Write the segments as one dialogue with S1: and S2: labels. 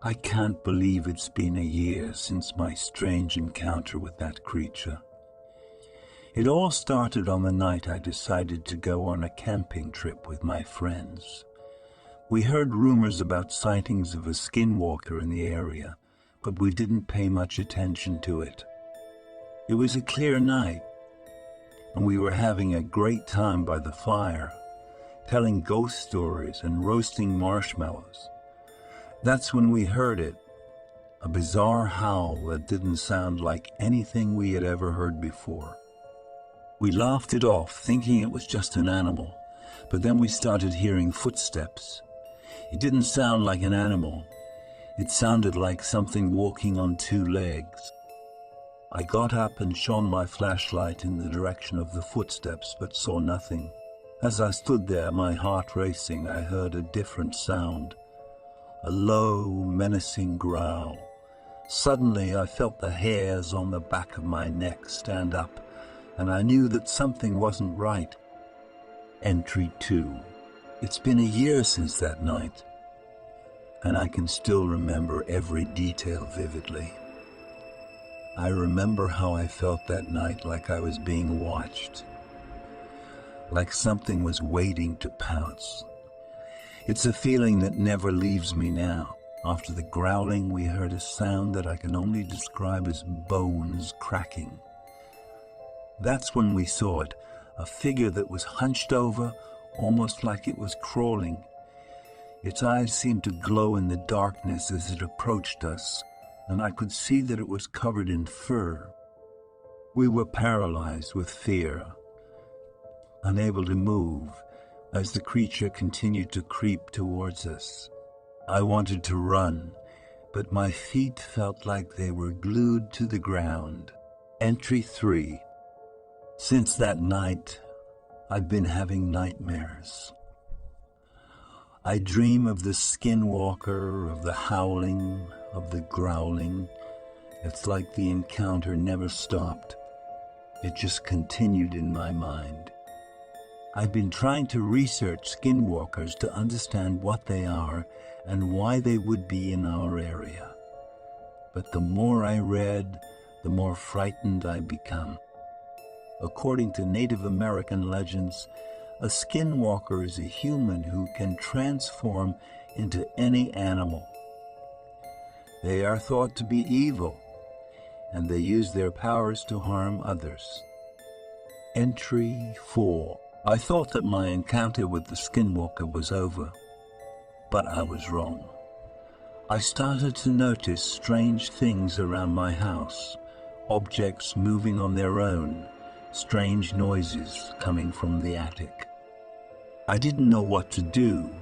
S1: I can't believe it's been a year since my strange encounter with that creature. It all started on the night I decided to go on a camping trip with my friends. We heard rumors about sightings of a skinwalker in the area, but we didn't pay much attention to it. It was a clear night, and we were having a great time by the fire, telling ghost stories and roasting marshmallows. That's when we heard it, a bizarre howl that didn't sound like anything we had ever heard before. We laughed it off, thinking it was just an animal, but then we started hearing footsteps. It didn't sound like an animal. It sounded like something walking on two legs. I got up and shone my flashlight in the direction of the footsteps, but saw nothing. As I stood there, my heart racing, I heard a different sound. A low, menacing growl. Suddenly, I felt the hairs on the back of my neck stand up, and I knew that something wasn't right. Entry 2. It's been a year since that night, and I can still remember every detail vividly. I remember how I felt that night, like I was being watched, like something was waiting to pounce. It's a feeling that never leaves me now. After the growling, we heard a sound that I can only describe as bones cracking. That's when we saw it, a figure that was hunched over, almost like it was crawling. Its eyes seemed to glow in the darkness as it approached us, and I could see that it was covered in fur. We were paralyzed with fear, unable to move, as the creature continued to creep towards us. I wanted to run, but my feet felt like they were glued to the ground. Entry 3. Since that night, I've been having nightmares. I dream of the skinwalker, of the howling, of the growling. It's like the encounter never stopped. It just continued in my mind. I've been trying to research skinwalkers to understand what they are and why they would be in our area. But the more I read, the more frightened I become. According to Native American legends, a skinwalker is a human who can transform into any animal. They are thought to be evil, and they use their powers to harm others. Entry 4. I thought that my encounter with the skinwalker was over, but I was wrong. I started to notice strange things around my house, objects moving on their own, strange noises coming from the attic. I didn't know what to do,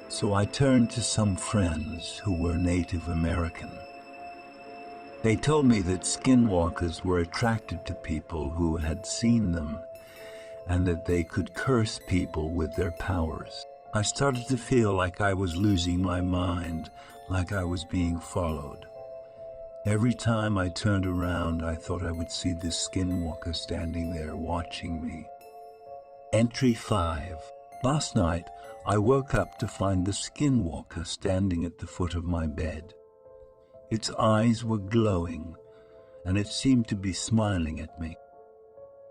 S1: so I turned to some friends who were Native American. They told me that skinwalkers were attracted to people who had seen them, and that they could curse people with their powers. I started to feel like I was losing my mind, like I was being followed. Every time I turned around, I thought I would see this skinwalker standing there watching me. Entry 5. Last night, I woke up to find the skinwalker standing at the foot of my bed. Its eyes were glowing, and it seemed to be smiling at me.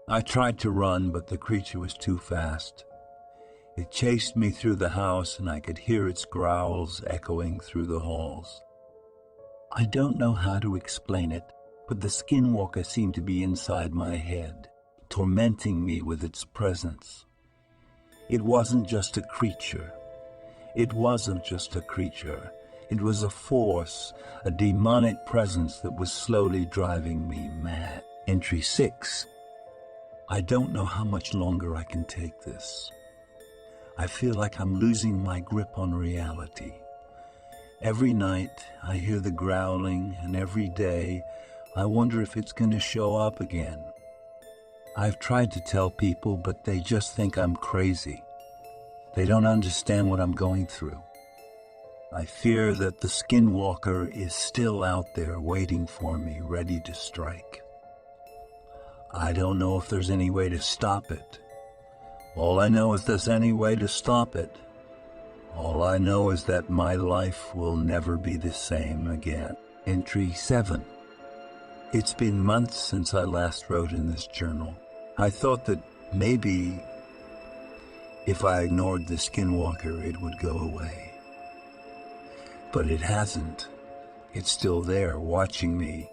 S1: I tried to run, but the creature was too fast. It chased me through the house, and I could hear its growls echoing through the halls. I don't know how to explain it, but the skinwalker seemed to be inside my head, tormenting me with its presence. It wasn't just a creature. It wasn't just a creature. It was a force, a demonic presence that was slowly driving me mad. Entry 6. I don't know how much longer I can take this. I feel like I'm losing my grip on reality. Every night I hear the growling, and every day I wonder if it's going to show up again. I've tried to tell people, but they just think I'm crazy. They don't understand what I'm going through. I fear that the skinwalker is still out there waiting for me, ready to strike. I don't know if there's any way to stop it. All I know is there's any way to stop it. All I know is that my life will never be the same again. Entry 7. It's been months since I last wrote in this journal. I thought that maybe if I ignored the Skinwalker, it would go away. But it hasn't. It's still there, watching me,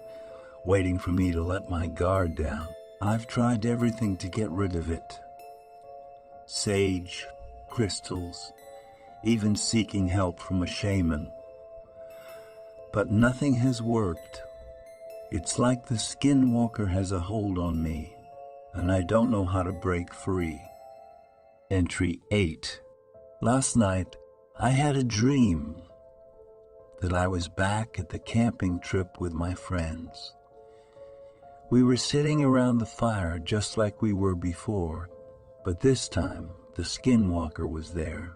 S1: waiting for me to let my guard down. I've tried everything to get rid of it. Sage, crystals, even seeking help from a shaman. But nothing has worked. It's like the Skinwalker has a hold on me, and I don't know how to break free. Entry 8. Last night, I had a dream that I was back at the camping trip with my friends. We were sitting around the fire just like we were before, but this time the Skinwalker was there.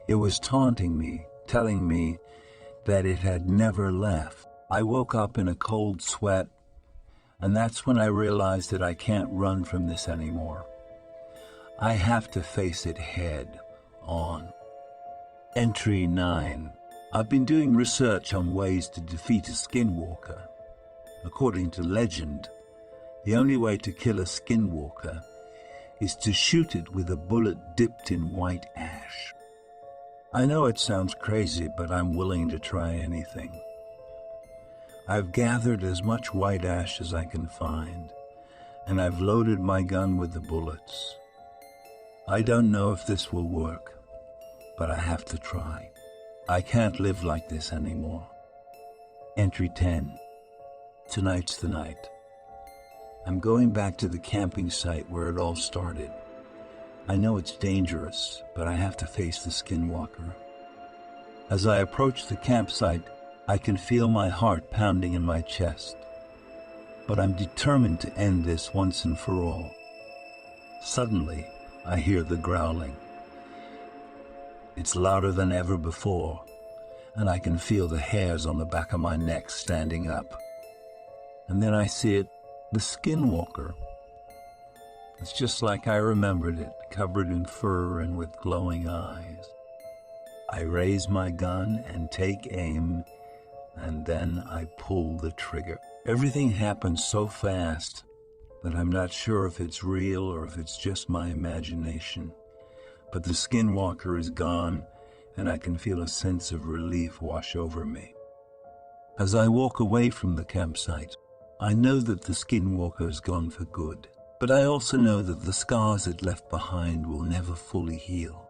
S1: It was taunting me, telling me that it had never left. I woke up in a cold sweat, and that's when I realized that I can't run from this anymore. I have to face it head on. Entry 9. I've been doing research on ways to defeat a Skinwalker. According to legend, the only way to kill a Skinwalker is to shoot it with a bullet dipped in white ash. I know it sounds crazy, but I'm willing to try anything. I've gathered as much white ash as I can find, and I've loaded my gun with the bullets. I don't know if this will work, but I have to try. I can't live like this anymore. Entry 10. Tonight's the night. I'm going back to the camping site where it all started. I know it's dangerous, but I have to face the Skinwalker. As I approach the campsite, I can feel my heart pounding in my chest. But I'm determined to end this once and for all. Suddenly, I hear the growling. It's louder than ever before, and I can feel the hairs on the back of my neck standing up. And then I see it, the Skinwalker. It's just like I remembered it, covered in fur and with glowing eyes. I raise my gun and take aim, and then I pull the trigger. Everything happens so fast that I'm not sure if it's real or if it's just my imagination. But the Skinwalker is gone, and I can feel a sense of relief wash over me. As I walk away from the campsite, I know that the Skinwalker is gone for good, but I also know that the scars it left behind will never fully heal.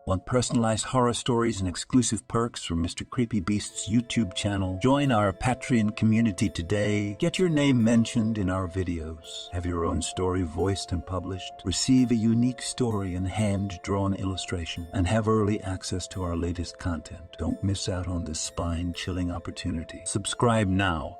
S1: Want personalized horror stories and exclusive perks from Mr. Creepy Beast's YouTube channel? Join our Patreon community today. Get your name mentioned in our videos. Have your own story voiced and published. Receive a unique story and hand-drawn illustration. And have early access to our latest content. Don't miss out on this spine-chilling opportunity. Subscribe now